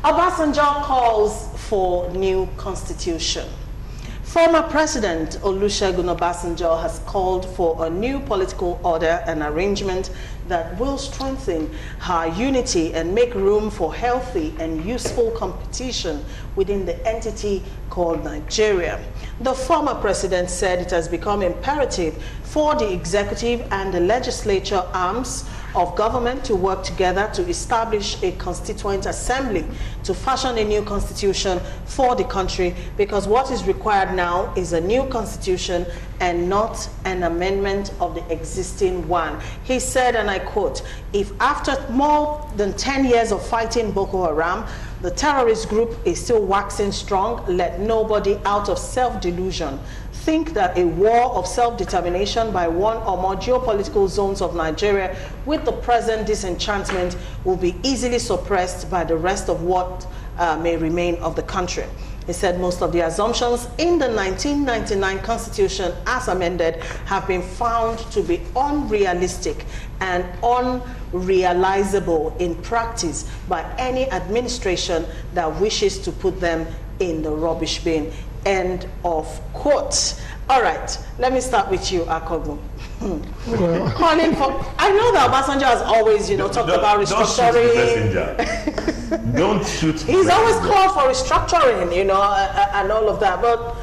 Obasanjo calls for new constitution. Former President Olusegun Obasanjo has called for a new political order and arrangement that will strengthen our unity and make room for healthy and useful competition within the entity called Nigeria. The former president said it has become imperative for the executive and the legislature arms of government to work together to establish a constituent assembly to fashion a new constitution for the country, because what is required now is a new constitution and not an amendment of the existing one. He said, and I quote, "If after more than 10 years of fighting Boko Haram, the terrorist group is still waxing strong, let nobody out of self-delusion think that a war of self-determination by one or more geopolitical zones of Nigeria with the present disenchantment will be easily suppressed by the rest of what may remain of the country." He said most of the assumptions in the 1999 Constitution as amended have been found to be unrealistic and unrealizable in practice by any administration that wishes to put them in the rubbish bin. End of quote. All right, let me start with you, Akogu. Calling for, I know that Obasanjo has always, talked about restructuring. Don't shoot. He's always called for restructuring, and all of that. But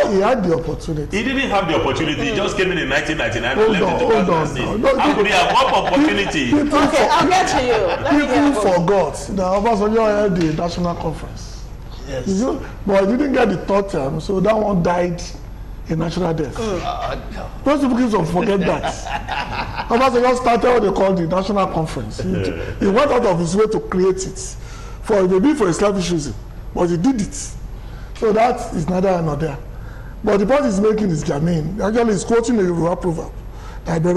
he had the opportunity. He didn't have the opportunity. He just came in 1999 and Hold left in on. 2006. How could he have one opportunity? Okay, I'll get to you. People forgot that Obasanjo had the national conference. Yes. But he didn't get the third term, so that one died a natural death. Most people keep on forget that. Obasanjo started what they call the national conference. He went out of his way to create it, maybe for a selfish reason, but he did it. So that is neither here nor there. But the point he's making is germane. Actually, he's quoting a Yoruba proverb. People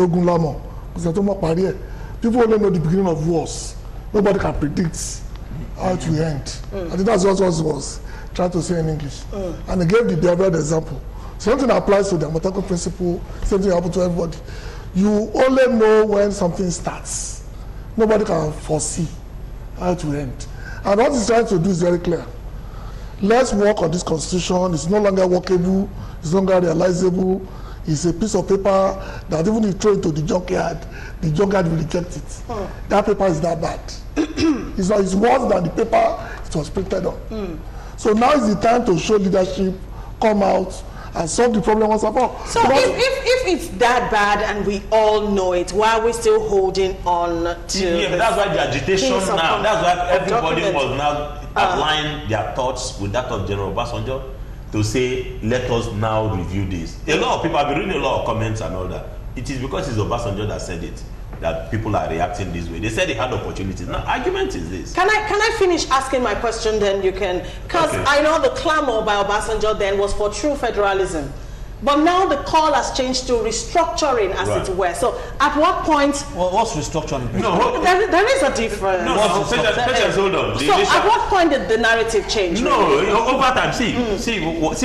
only know the beginning of wars. Nobody can predict how it will end. I think that's what he was trying to say in English. And he gave the Biafran example. Something applies to the Amotaco principle, same thing happens to everybody. You only know when something starts. Nobody can foresee how it will end. And what he's trying to do is very clear. Let's work on this constitution. It's no longer workable, it's no longer realizable. It's a piece of paper that even if you throw it to the junkyard will reject it. That paper is that bad. It's worse than the paper it was printed on. So now is the time to show leadership, come out and solve the problem once and for all. So if it's that bad and we all know it, why are we still holding on to that's why the agitation now, that's why everybody was now align their thoughts with that of General Obasanjo to say, let us now review this. A lot of people have been reading a lot of comments and all that. It is because it's Obasanjo that said it that people are reacting this way. They said they had opportunities. Now, argument is this. Can I finish asking my question, then you can, because I know the clamor by Obasanjo then was for true federalism. But now the call has changed to restructuring, as it were. So at what point... Well, what's restructuring? No, there is a difference. No, patience, hold on. So at what point did the narrative change? No, over time, see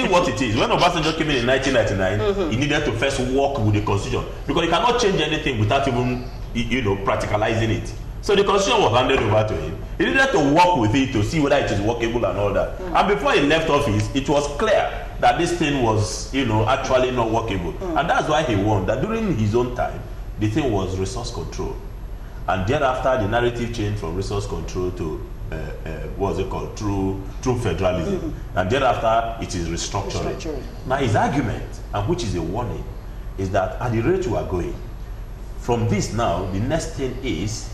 what it is. When Obasanjo came in 1999, he needed to first work with the constitution, because he cannot change anything without even, practicalizing it. So the constitution was handed over to him. He needed to work with it to see whether it is workable and all that. And before he left office, it was clear that this thing was, actually not workable. And that's why he warned that during his own time, the thing was resource control. And thereafter, the narrative changed from resource control to, what's it called, true federalism. And thereafter, it is restructuring. Now, his argument, and which is a warning, is that at the rate we are going, from this now, the next thing he's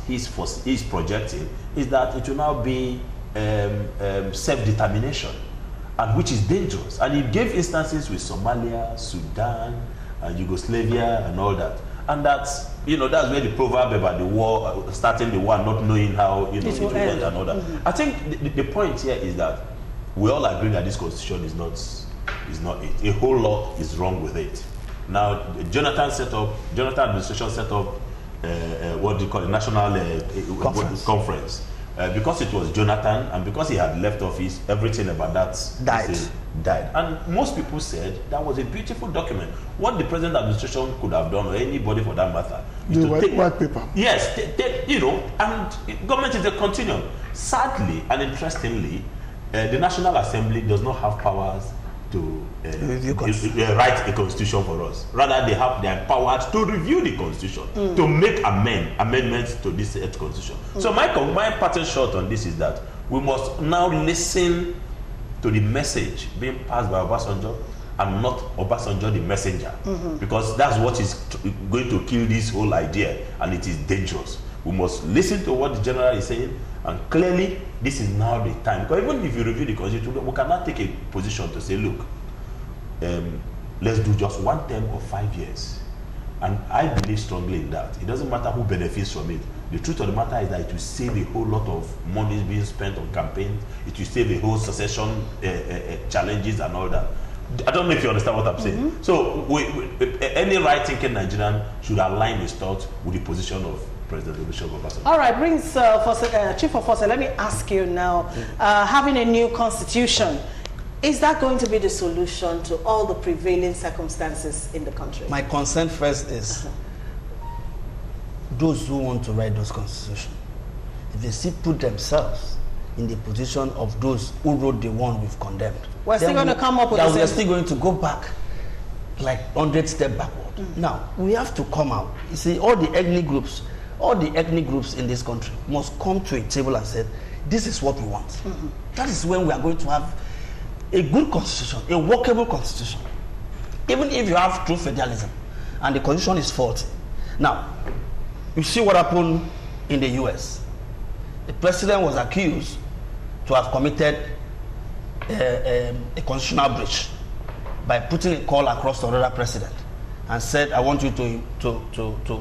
projecting is that it will now be self-determination, and which is dangerous. And he gave instances with Somalia, Sudan, and Yugoslavia, and all that. And that's where the proverb about the war, starting the war, not knowing how it will end and all that. I think the point here is that we all agree that this constitution is not it. A whole lot is wrong with it. Now, Jonathan administration set up what do you call it, national conference. Because it was Jonathan, and because he had left office, everything about that died. And most people said that was a beautiful document. What the present administration could have done, or anybody for that matter, the white paper. Yes, and government is a continuum. Sadly and interestingly, the National Assembly does not have powers to write a constitution for us. Rather, they are empowered to review the constitution, to make amendments to this constitution. So my pattern short on this is that we must now listen to the message being passed by Obasanjo and not Obasanjo the messenger, because that's what is going to kill this whole idea, and it is dangerous. We must listen to what the general is saying, and clearly this is now the time. Because even if you review the constitution, we cannot take a position to say, look, let's do just 1 term of 5 years. And I believe strongly in that. It doesn't matter who benefits from it. The truth of the matter is that it will save a whole lot of money being spent on campaigns. It will save a whole succession challenges and all that. I don't know if you understand what I'm saying. So any right-thinking Nigerian should align his thoughts with the position of President Olusegun Obasanjo. All right, Chief of Forces, let me ask you now, having a new constitution, is that going to be the solution to all the prevailing circumstances in the country? My concern first is those who want to write those constitutions, if they still put themselves in the position of those who wrote the one we've condemned, we're still going to come up with the same. We're still going to go back like 100 steps backward. Now, we have to come out. You see, all the ethnic groups in this country must come to a table and say, this is what we want. That is when we are going to have a good constitution, a workable constitution. Even if you have true federalism and the constitution is faulty. Now, you see what happened in the US. The president was accused to have committed a constitutional breach by putting a call across to another president and said, I want you to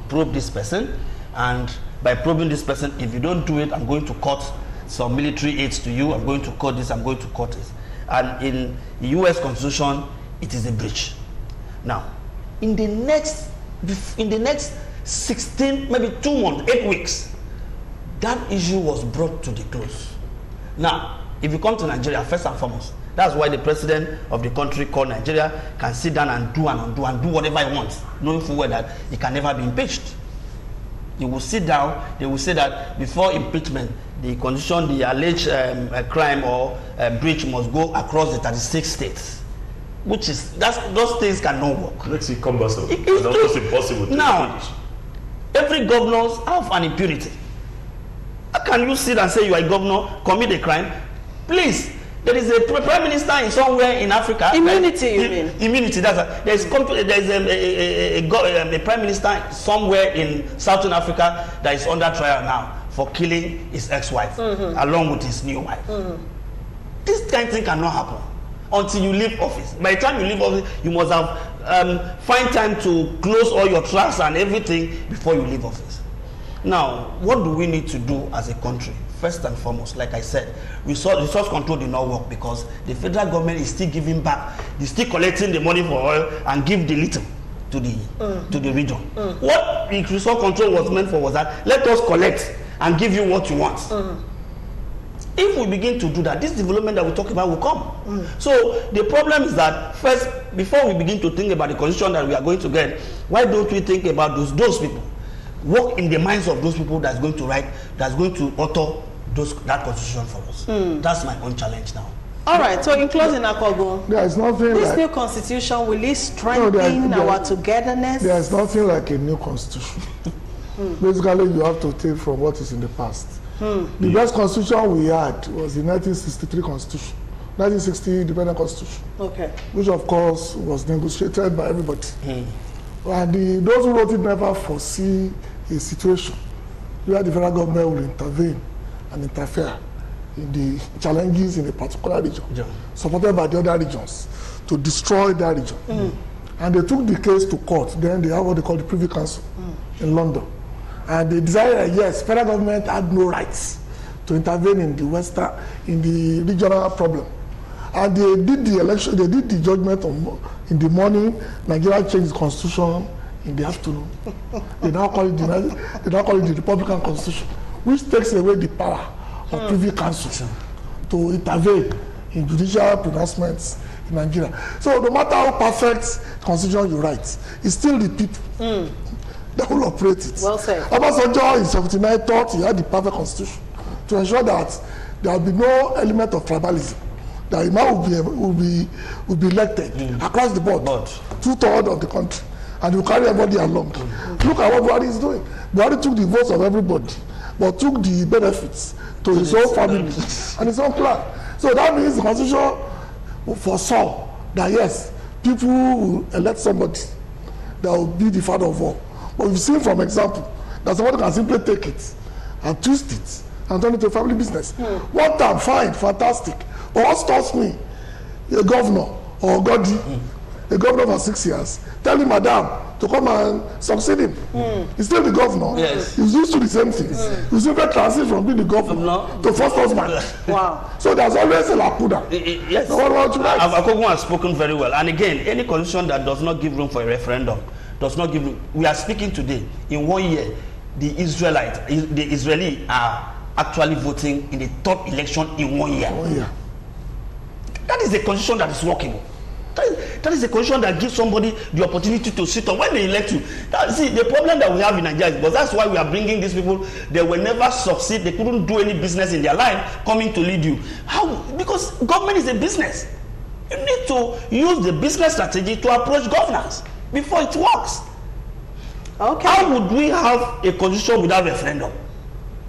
probe this person, and by probing this person, if you don't do it, I'm going to cut some military aids to you, I'm going to cut this, I'm going to cut this. And in the US Constitution, it is a breach. Now, in the next 16, maybe 2 months, 8 weeks, that issue was brought to the close. Now, if you come to Nigeria, first and foremost, that's why the president of the country called Nigeria can sit down and do whatever he wants, knowing full well that he can never be impeached. He will sit down, they will say that before impeachment, the condition, the alleged crime or breach must go across the 36 states, which is, those things cannot work. Makes it cumbersome. It's almost impossible to now, every governor have an impunity. How can you sit and say you are a governor, commit a crime? Please, there is a prime minister in somewhere in Africa. Immunity, you mean? Immunity. There's a prime minister somewhere in Southern Africa that is under trial now for killing his ex-wife along with his new wife. This kind of thing cannot happen until you leave office. By the time you leave office, you must have find time to close all your tracks and everything before you leave office. Now, what do we need to do as a country? First and foremost, like I said, resource control did not work because the federal government is still giving back, they're still collecting the money for oil and give the little to the region. What the resource control was meant for was that let us collect and give you what you want. If we begin to do that, this development that we talk about will come. So the problem is that first, before we begin to think about the constitution that we are going to get, why don't we think about those people? Work in the minds of those people that's going to write, that's going to author that constitution for us. That's my own challenge now. All right, so in closing, Akogo, there is nothing this like, new constitution, will it strengthen our togetherness? There is nothing like a new constitution. Basically, you have to take from what is in the past. The best constitution we had was the 1963 constitution, 1960 independent constitution, which of course was negotiated by everybody. And those who wrote it never foresee a situation where the federal government will intervene and interfere in the challenges in a particular region, supported by the other regions, to destroy that region. And they took the case to court. Then they have what they call the Privy Council in London. And they decided that yes, federal government had no rights to intervene in the regional problem. And they did the election, they did the judgment in the morning. Nigeria changed the constitution in the afternoon. They now call it the Republican Constitution, which takes away the power of Privy Council to intervene in judicial pronouncements in Nigeria. So no matter how perfect constitution you write, it's still the people that will operate it. Well said. Obasanjo in 79 thought he had the perfect constitution. to ensure that there will be no element of tribalism. That Imam will be elected across the board, 2/3 of the country, and will carry everybody along. Look at what Buhari is doing. Buhari took the votes of everybody, but took the benefits to his own family and his own clan. So that means the constitution foresaw that yes, people will elect somebody that will be the father of all. But we've seen from example that somebody can simply take it and twist it and turn it to a family business. One time, fine, fantastic. But what stops me? A governor or Godi, a governor for 6 years, telling Madam to come and succeed him. He's still the governor. Yes. He's used to the same things. He's simply transition from being the governor to first husband. Wow. So there's always a lacuna. Yes. No one wants to write. Akogun has spoken very well. And again, any constitution that does not give room for a referendum does not give room. We are speaking today. In 1 year, the Israeli are actually voting in the third election in 1 year. 1 year. That is the constitution that is working. That is the constitution that gives somebody the opportunity to sit on when they elect you. See, the problem that we have in Nigeria is, but that's why we are bringing these people. They will never succeed. They couldn't do any business in their life coming to lead you. How? Because government is a business. You need to use the business strategy to approach governance before it works. Okay. How would we have a constitution without referendum?